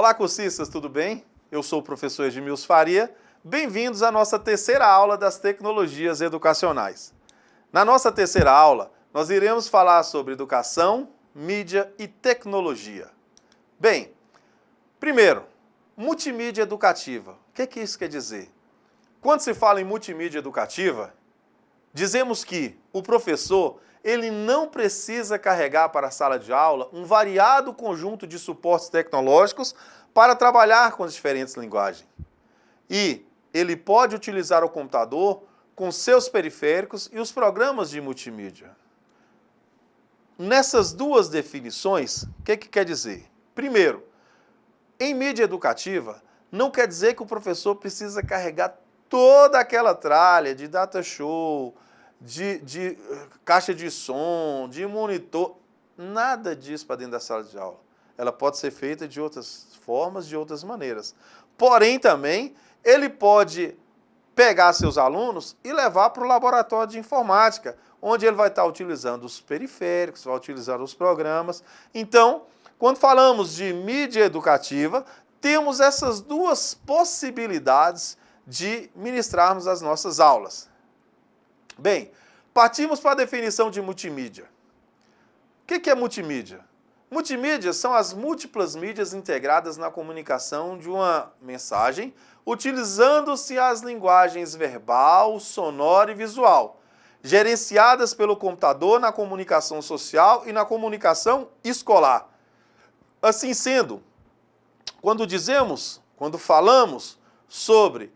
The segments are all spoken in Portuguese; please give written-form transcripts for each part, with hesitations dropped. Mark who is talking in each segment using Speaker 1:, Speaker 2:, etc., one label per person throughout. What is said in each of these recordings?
Speaker 1: Olá, cursistas, tudo bem? Eu sou o professor Edmilson Faria. Bem-vindos à nossa terceira aula das tecnologias educacionais. Na nossa terceira aula, nós iremos falar sobre educação, mídia e tecnologia. Bem, primeiro, multimídia educativa. O que isso quer dizer? Quando se fala em multimídia educativa, dizemos que o professor ele não precisa carregar para a sala de aula um variado conjunto de suportes tecnológicos para trabalhar com as diferentes linguagens. E ele pode utilizar o computador com seus periféricos e os programas de multimídia. Nessas duas definições, o que quer dizer? Primeiro, em mídia educativa, não quer dizer que o professor precisa carregar toda aquela tralha de data show, de caixa de som, de monitor, nada disso para dentro da sala de aula. Ela pode ser feita de outras formas, de outras maneiras. Porém, também, ele pode pegar seus alunos e levar para o laboratório de informática, onde ele vai estar utilizando os periféricos, vai utilizar os programas. Então, quando falamos de mídia educativa, temos essas duas possibilidades de ministrarmos as nossas aulas. Bem, partimos para a definição de multimídia. O que é multimídia? Multimídia são as múltiplas mídias integradas na comunicação de uma mensagem, utilizando-se as linguagens verbal, sonora e visual, gerenciadas pelo computador na comunicação social e na comunicação escolar. Assim sendo, quando falamos sobre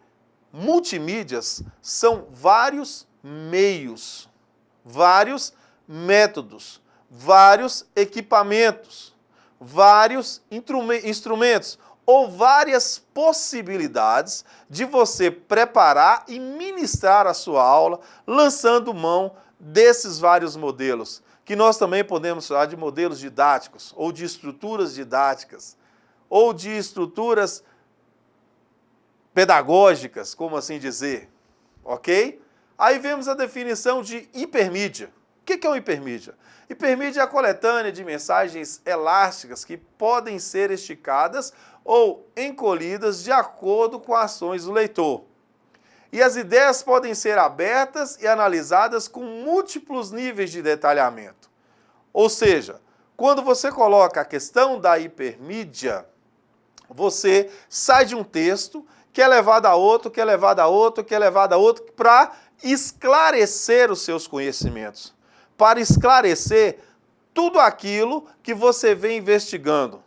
Speaker 1: multimídias, são vários meios, vários métodos, vários equipamentos, vários instrumentos ou várias possibilidades de você preparar e ministrar a sua aula, lançando mão desses vários modelos, que nós também podemos chamar de modelos didáticos, ou de estruturas didáticas, ou de estruturas pedagógicas, como assim dizer, ok? Aí vemos a definição de hipermídia. O que é uma hipermídia? Hipermídia é a coletânea de mensagens elásticas que podem ser esticadas ou encolhidas de acordo com as ações do leitor. E as ideias podem ser abertas e analisadas com múltiplos níveis de detalhamento. Ou seja, quando você coloca a questão da hipermídia, você sai de um texto que é levado a outro, que é levado a outro, que é levado a outro, para esclarecer os seus conhecimentos, para esclarecer tudo aquilo que você vem investigando.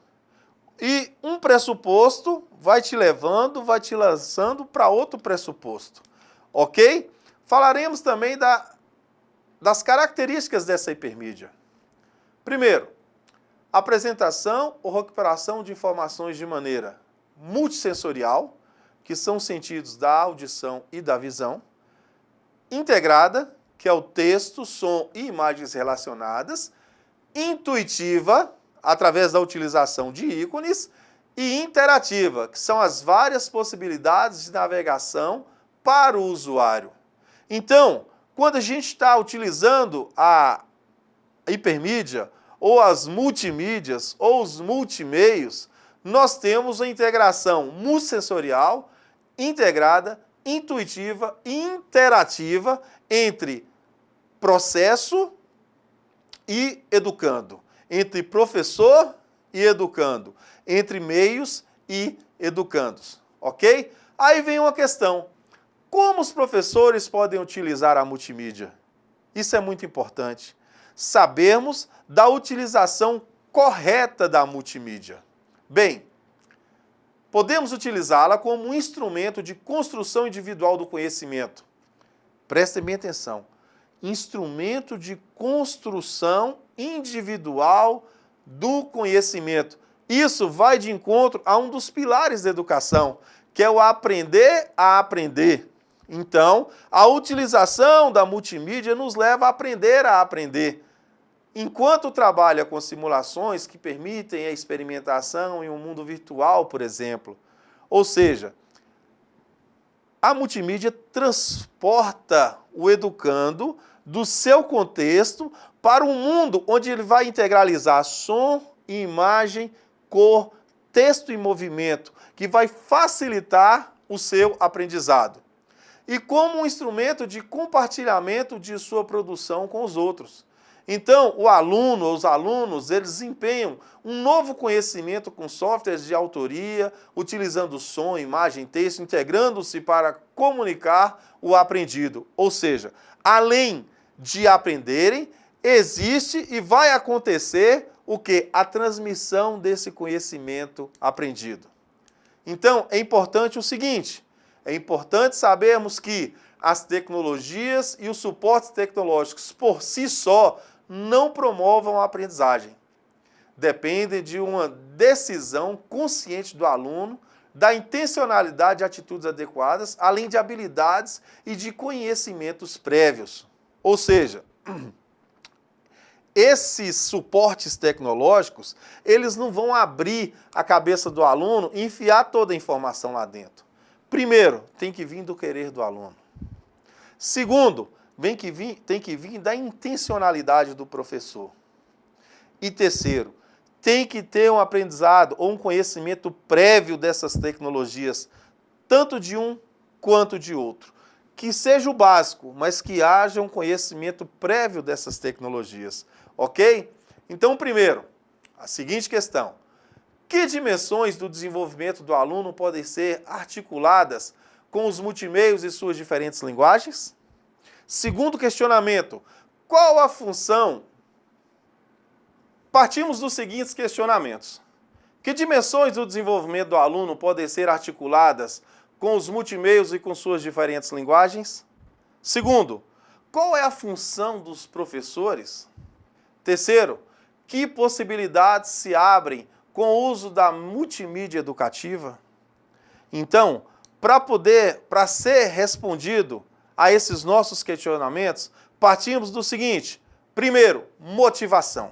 Speaker 1: E um pressuposto vai te levando, vai te lançando para outro pressuposto, ok? Falaremos também das características dessa hipermídia. Primeiro, apresentação ou recuperação de informações de maneira multissensorial, que são os sentidos da audição e da visão. Integrada, que é o texto, som e imagens relacionadas. Intuitiva, através da utilização de ícones. E interativa, que são as várias possibilidades de navegação para o usuário. Então, quando a gente está utilizando a hipermídia, ou as multimídias, ou os multimeios, nós temos a integração multissensorial, integrada, intuitiva e interativa entre processo e educando, entre professor e educando, entre meios e educandos, ok? Aí vem uma questão, como os professores podem utilizar a multimídia? Isso é muito importante, sabermos da utilização correta da multimídia. Bem, podemos utilizá-la como um instrumento de construção individual do conhecimento. Prestem bem atenção. Instrumento de construção individual do conhecimento. Isso vai de encontro a um dos pilares da educação, que é o aprender a aprender. Então, a utilização da multimídia nos leva a aprender. Enquanto trabalha com simulações que permitem a experimentação em um mundo virtual, por exemplo. Ou seja, a multimídia transporta o educando do seu contexto para um mundo onde ele vai integralizar som, imagem, cor, texto em movimento, que vai facilitar o seu aprendizado. E como um instrumento de compartilhamento de sua produção com os outros. Então, o aluno ou os alunos, eles desempenham um novo conhecimento com softwares de autoria, utilizando som, imagem, texto, integrando-se para comunicar o aprendido. Ou seja, além de aprenderem, existe e vai acontecer o quê? A transmissão desse conhecimento aprendido. Então, é importante o seguinte, é importante sabermos que as tecnologias e os suportes tecnológicos por si só não promovam a aprendizagem. Dependem de uma decisão consciente do aluno, da intencionalidade e atitudes adequadas, além de habilidades e de conhecimentos prévios. Ou seja, esses suportes tecnológicos, eles não vão abrir a cabeça do aluno e enfiar toda a informação lá dentro. Primeiro, tem que vir do querer do aluno. Segundo, tem que vir da intencionalidade do professor. E terceiro, tem que ter um aprendizado ou um conhecimento prévio dessas tecnologias, tanto de um quanto de outro. Que seja o básico, mas que haja um conhecimento prévio dessas tecnologias, ok? Então, primeiro, a seguinte questão. Que dimensões do desenvolvimento do aluno podem ser articuladas com os multimeios e suas diferentes linguagens? Segundo questionamento, qual a função? Partimos dos seguintes questionamentos. Que dimensões do desenvolvimento do aluno podem ser articuladas com os multimeios e com suas diferentes linguagens? Segundo, qual é a função dos professores? Terceiro, que possibilidades se abrem com o uso da multimídia educativa? Então, para ser respondido a esses nossos questionamentos, partimos do seguinte. Primeiro, motivação.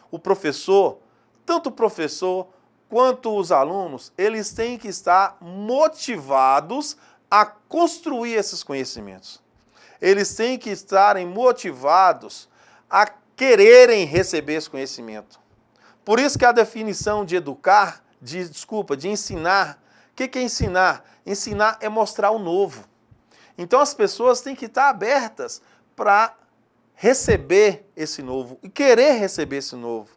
Speaker 1: O professor, tanto o professor quanto os alunos, eles têm que estar motivados a construir esses conhecimentos. Eles têm que estarem motivados a quererem receber esse conhecimento. Por isso que a definição de educar, de ensinar, o que é ensinar? Ensinar é mostrar o novo. Então as pessoas têm que estar abertas para receber esse novo e querer receber esse novo.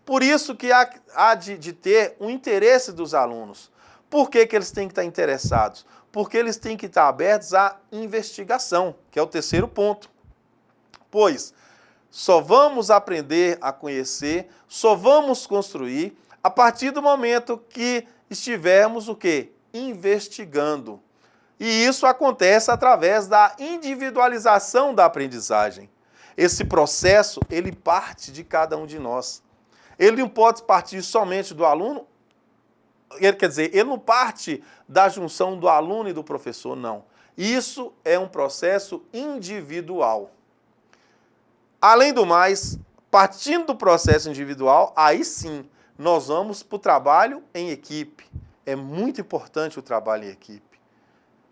Speaker 1: Por isso que há de ter um interesse dos alunos. Por que eles têm que estar interessados? Porque eles têm que estar abertos à investigação, que é o terceiro ponto. Pois só vamos aprender a conhecer, só vamos construir a partir do momento que estivermos o quê? Investigando. E isso acontece através da individualização da aprendizagem. Esse processo, ele parte de cada um de nós. Ele não pode partir somente do aluno, ele não parte da junção do aluno e do professor, não. Isso é um processo individual. Além do mais, partindo do processo individual, aí sim, nós vamos para o trabalho em equipe. É muito importante o trabalho em equipe.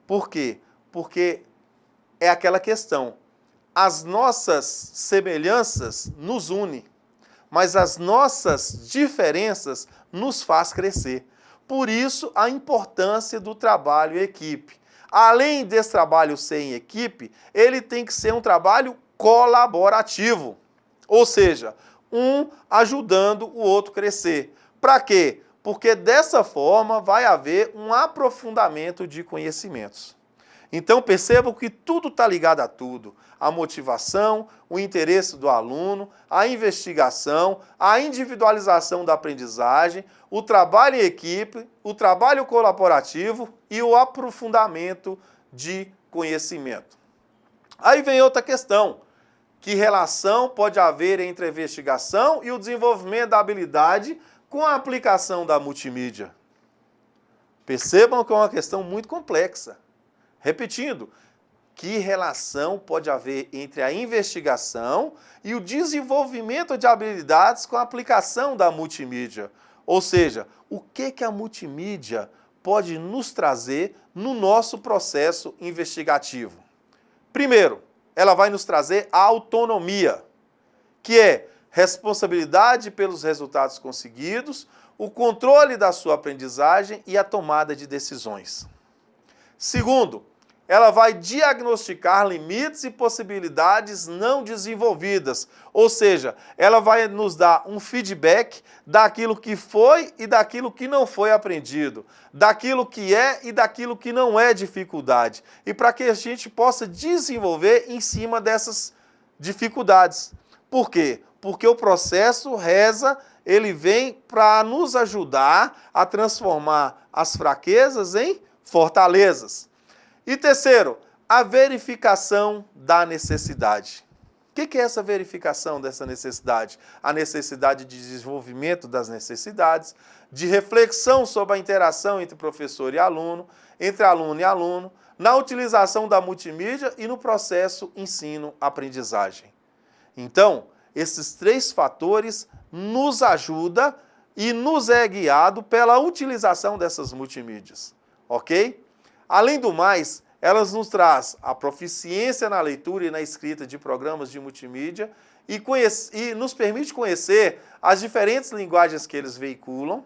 Speaker 1: Por quê? Porque é aquela questão. As nossas semelhanças nos unem, mas as nossas diferenças nos faz crescer. Por isso, a importância do trabalho em equipe. Além desse trabalho ser em equipe, ele tem que ser um trabalho colaborativo. Ou seja, um ajudando o outro a crescer. Para quê? Porque dessa forma vai haver um aprofundamento de conhecimentos. Então percebam que tudo está ligado a tudo. A motivação, o interesse do aluno, a investigação, a individualização da aprendizagem, o trabalho em equipe, o trabalho colaborativo e o aprofundamento de conhecimento. Aí vem outra questão. Que relação pode haver entre a investigação e o desenvolvimento da habilidade com a aplicação da multimídia? Percebam que é uma questão muito complexa. Repetindo, que relação pode haver entre a investigação e o desenvolvimento de habilidades com a aplicação da multimídia? Ou seja, o que a multimídia pode nos trazer no nosso processo investigativo? Primeiro, ela vai nos trazer a autonomia, que é responsabilidade pelos resultados conseguidos, o controle da sua aprendizagem e a tomada de decisões. Segundo, ela vai diagnosticar limites e possibilidades não desenvolvidas, ou seja, ela vai nos dar um feedback daquilo que foi e daquilo que não foi aprendido, daquilo que é e daquilo que não é dificuldade, e para que a gente possa desenvolver em cima dessas dificuldades. Por quê? Porque o processo reza, ele vem para nos ajudar a transformar as fraquezas em fortalezas. E terceiro, a verificação da necessidade. O que é essa verificação dessa necessidade? A necessidade de desenvolvimento das necessidades, de reflexão sobre a interação entre professor e aluno, entre aluno e aluno, na utilização da multimídia e no processo ensino-aprendizagem. Então, esses três fatores nos ajudam e nos é guiado pela utilização dessas multimídias, ok? Além do mais, elas nos trazem a proficiência na leitura e na escrita de programas de multimídia e nos permite conhecer as diferentes linguagens que eles veiculam,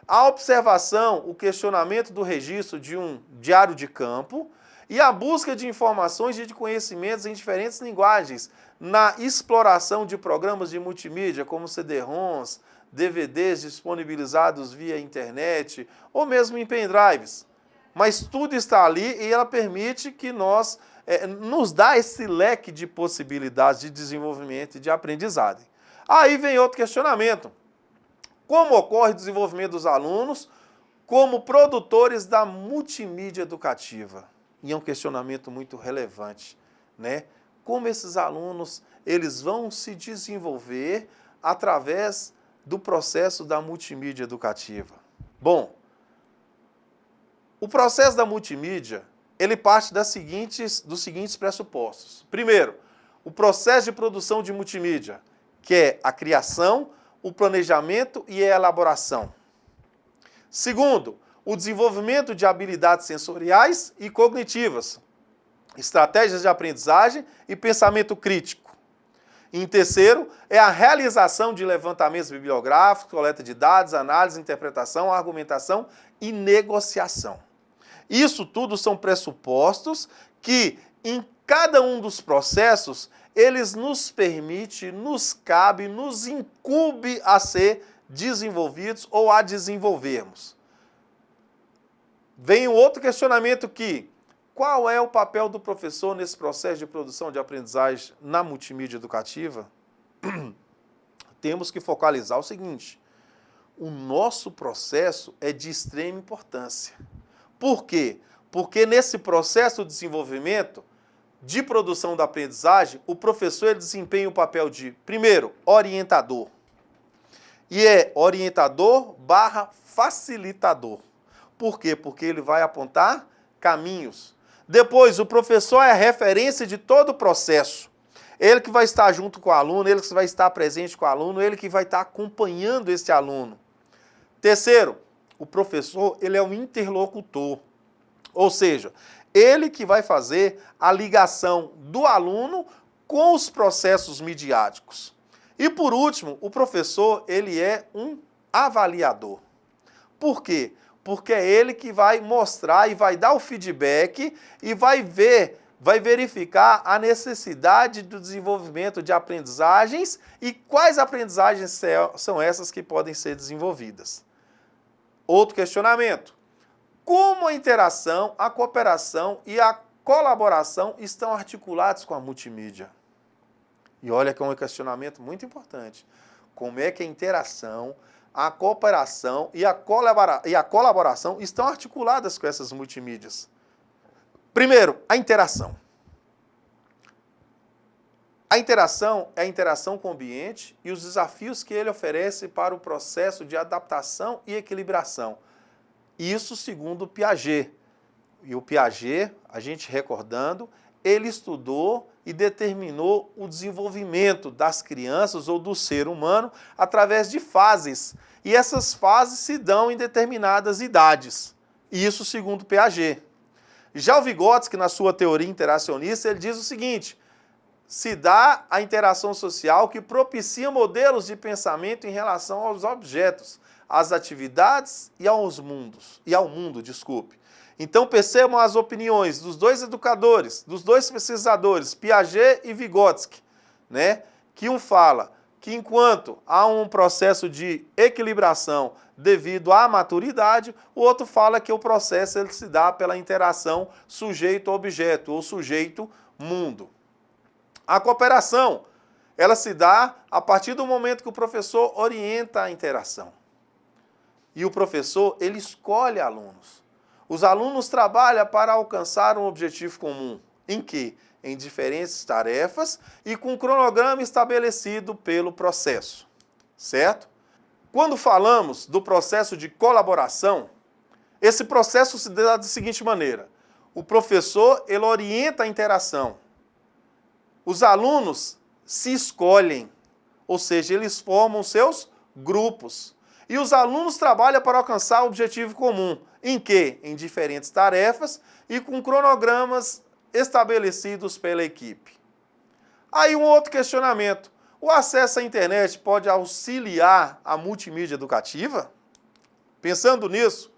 Speaker 1: a observação, o questionamento do registro de um diário de campo e a busca de informações e de conhecimentos em diferentes linguagens, na exploração de programas de multimídia, como CD-ROMs, DVDs disponibilizados via internet ou mesmo em pendrives. Mas tudo está ali e ela permite que nos dá esse leque de possibilidades de desenvolvimento e de aprendizagem. Aí vem outro questionamento. Como ocorre o desenvolvimento dos alunos como produtores da multimídia educativa? E é um questionamento muito relevante, né? Como esses alunos eles vão se desenvolver através do processo da multimídia educativa? Bom, o processo da multimídia, ele parte dos seguintes pressupostos. Primeiro, o processo de produção de multimídia, que é a criação, o planejamento e a elaboração. Segundo, o desenvolvimento de habilidades sensoriais e cognitivas, estratégias de aprendizagem e pensamento crítico. Em terceiro, é a realização de levantamentos bibliográficos, coleta de dados, análise, interpretação, argumentação e negociação. Isso tudo são pressupostos que, em cada um dos processos, eles nos permitem, nos cabe, nos incumbe a ser desenvolvidos ou a desenvolvermos. Vem um outro questionamento que, qual é o papel do professor nesse processo de produção de aprendizagem na multimídia educativa? Temos que focalizar o seguinte: o nosso processo é de extrema importância. Por quê? Porque nesse processo de desenvolvimento, de produção da aprendizagem, o professor ele desempenha o papel de, primeiro, orientador. E é orientador / facilitador. Por quê? Porque ele vai apontar caminhos. Depois, o professor é a referência de todo o processo. Ele que vai estar junto com o aluno, ele que vai estar presente com o aluno, ele que vai estar acompanhando esse aluno. Terceiro, o professor ele é um interlocutor. Ou seja, ele que vai fazer a ligação do aluno com os processos midiáticos. E por último, o professor ele é um avaliador. Por quê? Porque é ele que vai mostrar e vai dar o feedback e vai verificar a necessidade do desenvolvimento de aprendizagens e quais aprendizagens são essas que podem ser desenvolvidas. Outro questionamento: como a interação, a cooperação e a colaboração estão articulados com a multimídia? E olha que é um questionamento muito importante. Como é que a interação, a cooperação e a colaboração estão articuladas com essas multimídias? Primeiro, a interação. A interação é a interação com o ambiente e os desafios que ele oferece para o processo de adaptação e equilibração. Isso segundo o Piaget. E o Piaget, a gente recordando, ele estudou e determinou o desenvolvimento das crianças ou do ser humano através de fases. E essas fases se dão em determinadas idades. Isso segundo Piaget. Já o Vygotsky, na sua teoria interacionista, ele diz o seguinte: se dá a interação social que propicia modelos de pensamento em relação aos objetos, às atividades e ao mundo, desculpe. Então percebam as opiniões dos dois educadores, dos dois pesquisadores, Piaget e Vygotsky, né? Que um fala que enquanto há um processo de equilibração devido à maturidade, o outro fala que o processo ele se dá pela interação sujeito-objeto ou sujeito-mundo. A cooperação, ela se dá a partir do momento que o professor orienta a interação. E o professor, ele escolhe alunos. Os alunos trabalham para alcançar um objetivo comum. Em que? Em diferentes tarefas e com um cronograma estabelecido pelo processo. Certo? Quando falamos do processo de colaboração, esse processo se dá da seguinte maneira. O professor, ele orienta a interação. Os alunos se escolhem, ou seja, eles formam seus grupos. E os alunos trabalham para alcançar o objetivo comum. Em que? Em diferentes tarefas e com cronogramas estabelecidos pela equipe. Aí um outro questionamento. O acesso à internet pode auxiliar a multimídia educativa? Pensando nisso,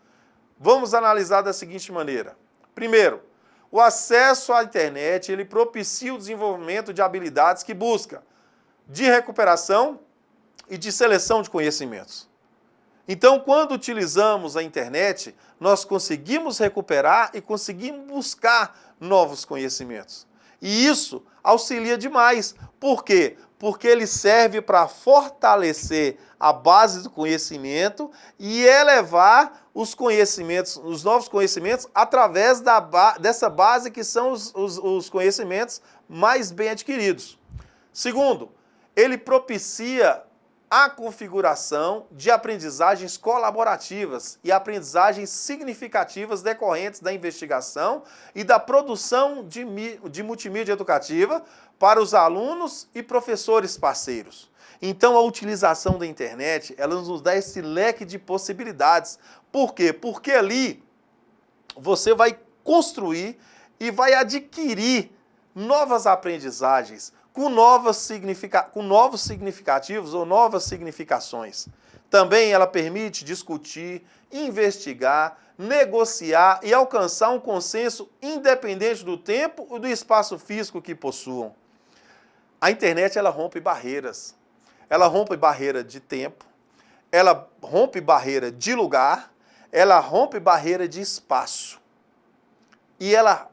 Speaker 1: vamos analisar da seguinte maneira. Primeiro, o acesso à internet ele propicia o desenvolvimento de habilidades que busca de recuperação e de seleção de conhecimentos. Então, quando utilizamos a internet, nós conseguimos recuperar e conseguimos buscar novos conhecimentos. E isso auxilia demais. Por quê? Porque ele serve para fortalecer a base do conhecimento e elevar os conhecimentos, os novos conhecimentos, através dessa base que são os conhecimentos mais bem adquiridos. Segundo, ele propicia a configuração de aprendizagens colaborativas e aprendizagens significativas decorrentes da investigação e da produção de multimídia educativa para os alunos e professores parceiros. Então, a utilização da internet, ela nos dá esse leque de possibilidades. Por quê? Porque ali você vai construir e vai adquirir novas aprendizagens, com novos significativos ou novas significações. Também ela permite discutir, investigar, negociar e alcançar um consenso independente do tempo e do espaço físico que possuam. A internet ela rompe barreiras. Ela rompe barreira de tempo, ela rompe barreira de lugar, ela rompe barreira de espaço. E ela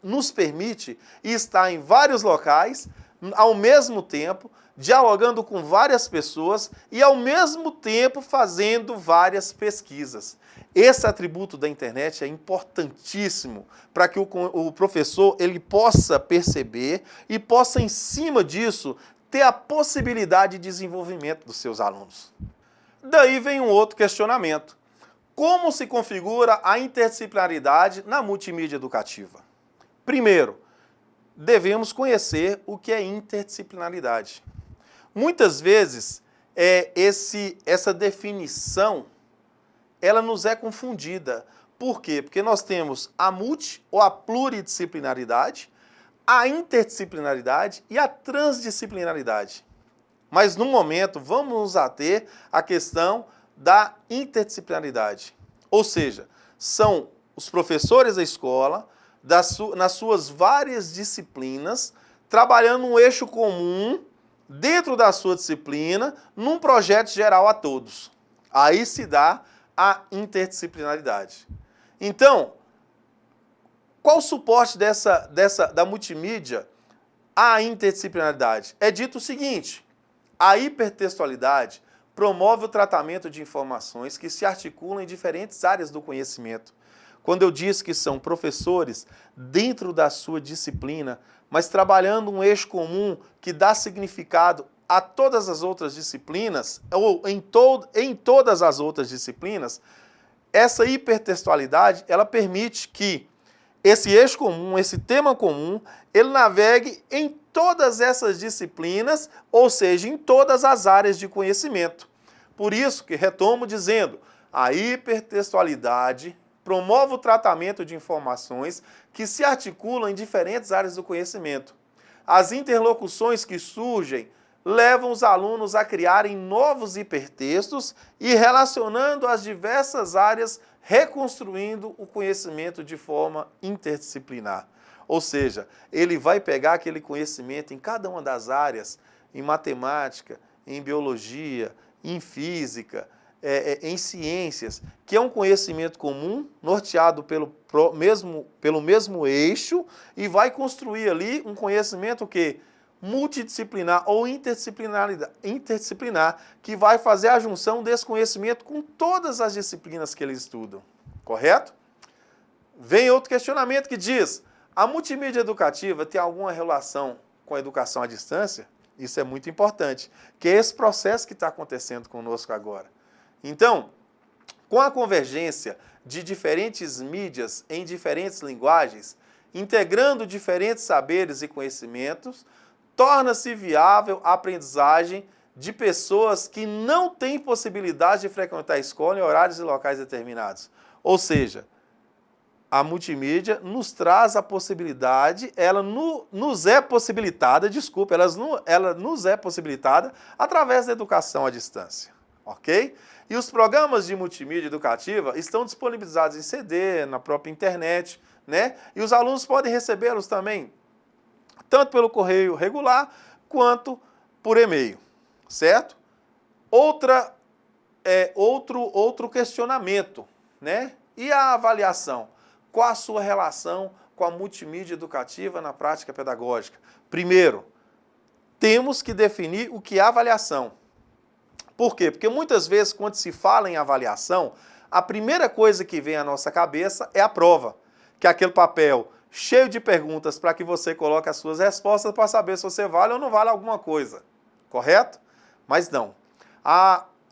Speaker 1: nos permite estar em vários locais, ao mesmo tempo, dialogando com várias pessoas e, ao mesmo tempo, fazendo várias pesquisas. Esse atributo da internet é importantíssimo para que o professor ele possa perceber e possa, em cima disso, ter a possibilidade de desenvolvimento dos seus alunos. Daí vem um outro questionamento. Como se configura a interdisciplinaridade na multimídia educativa? Primeiro, devemos conhecer o que é interdisciplinaridade. Muitas vezes, essa definição, ela nos é confundida. Por quê? Porque nós temos a ou a pluridisciplinaridade, a interdisciplinaridade e a transdisciplinaridade. Mas, no momento, vamos nos ater à questão da interdisciplinaridade. Ou seja, são os professores da escola, nas suas várias disciplinas, trabalhando um eixo comum dentro da sua disciplina, num projeto geral a todos. Aí se dá a interdisciplinaridade. Então, qual o suporte da multimídia à interdisciplinaridade? É dito o seguinte: a hipertextualidade promove o tratamento de informações que se articulam em diferentes áreas do conhecimento. Quando eu disse que são professores dentro da sua disciplina, mas trabalhando um eixo comum que dá significado a todas as outras disciplinas, ou em todas as outras disciplinas, essa hipertextualidade, ela permite que esse eixo comum, esse tema comum, ele navegue em todas essas disciplinas, ou seja, em todas as áreas de conhecimento. Por isso que retomo dizendo, a hipertextualidade promove o tratamento de informações que se articulam em diferentes áreas do conhecimento. as interlocuções que surgem levam os alunos a criarem novos hipertextos e relacionando as diversas áreas, reconstruindo o conhecimento de forma interdisciplinar. Ou seja, ele vai pegar aquele conhecimento em cada uma das áreas, em matemática, em biologia, em física, em ciências, que é um conhecimento comum, norteado pelo mesmo eixo, e vai construir ali um conhecimento que multidisciplinar ou interdisciplinar, que vai fazer a junção desse conhecimento com todas as disciplinas que eles estudam. Correto? Vem outro questionamento que diz: a multimídia educativa tem alguma relação com a educação à distância? Isso é muito importante, que é esse processo que está acontecendo conosco agora. Então, com a convergência de diferentes mídias em diferentes linguagens, integrando diferentes saberes e conhecimentos, torna-se viável a aprendizagem de pessoas que não têm possibilidade de frequentar a escola em horários e locais determinados. Ou seja, a multimídia nos traz a possibilidade, ela nos é possibilitada através da educação à distância, ok? E os programas de multimídia educativa estão disponibilizados em CD, na própria internet, né? E os alunos podem recebê-los também, tanto pelo correio regular, quanto por e-mail, certo? Outro questionamento, né? E a avaliação? Qual a sua relação com a multimídia educativa na prática pedagógica? Primeiro, temos que definir o que é avaliação. Por quê? Porque muitas vezes, quando se fala em avaliação, a primeira coisa que vem à nossa cabeça é a prova, que é aquele papel cheio de perguntas para que você coloque as suas respostas para saber se você vale ou não vale alguma coisa. Correto? Mas não.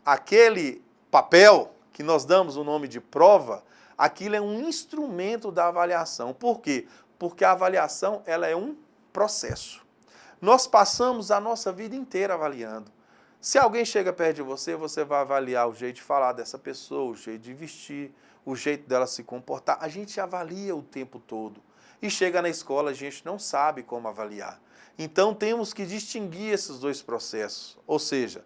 Speaker 1: Aquele papel que nós damos o nome de prova, aquilo é um instrumento da avaliação. Por quê? Porque a avaliação ela é um processo. Nós passamos a nossa vida inteira avaliando. Se alguém chega perto de você, você vai avaliar o jeito de falar dessa pessoa, o jeito de vestir, o jeito dela se comportar. A gente avalia o tempo todo. E chega na escola, a gente não sabe como avaliar. Então, temos que distinguir esses dois processos. Ou seja,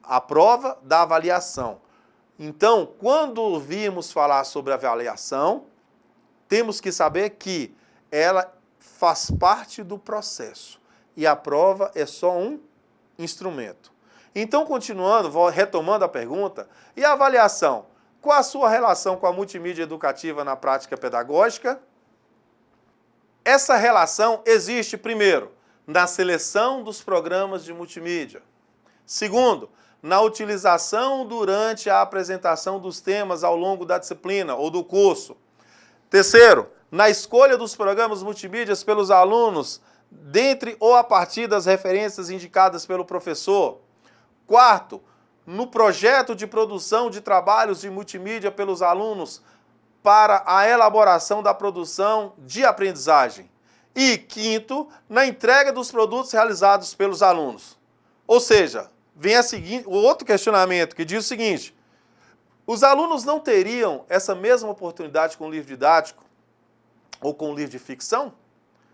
Speaker 1: a prova da avaliação. Então, quando virmos falar sobre avaliação, temos que saber que ela faz parte do processo. E a prova é só um instrumento. Então, continuando, retomando a pergunta, e a avaliação? Qual a sua relação com a multimídia educativa na prática pedagógica? Essa relação existe, primeiro, na seleção dos programas de multimídia. Segundo, na utilização durante a apresentação dos temas ao longo da disciplina ou do curso. Terceiro, na escolha dos programas multimídias pelos alunos, dentre ou a partir das referências indicadas pelo professor. Quarto, no projeto de produção de trabalhos de multimídia pelos alunos para a elaboração da produção de aprendizagem. E quinto, na entrega dos produtos realizados pelos alunos. Ou seja, vem o outro questionamento que diz o seguinte: os alunos não teriam essa mesma oportunidade com o livro didático ou com o livro de ficção?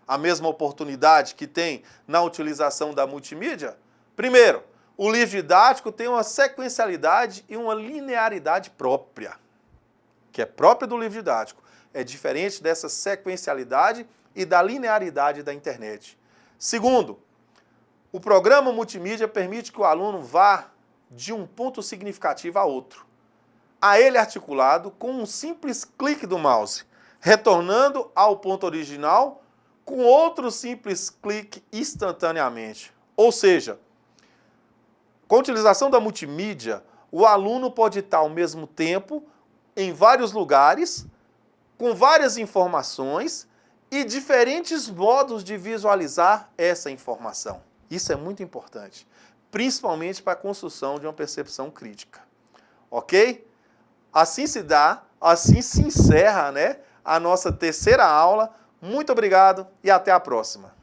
Speaker 1: A mesma oportunidade que tem na utilização da multimídia? Primeiro, o livro didático tem uma sequencialidade e uma linearidade própria, que é própria do livro didático. É diferente dessa sequencialidade e da linearidade da internet. Segundo, o programa multimídia permite que o aluno vá de um ponto significativo a outro, a ele articulado com um simples clique do mouse, retornando ao ponto original com outro simples clique instantaneamente. Ou seja, com a utilização da multimídia, o aluno pode estar ao mesmo tempo em vários lugares, com várias informações e diferentes modos de visualizar essa informação. Isso é muito importante, principalmente para a construção de uma percepção crítica. Ok? Assim se encerra, né, a nossa terceira aula. Muito obrigado e até a próxima.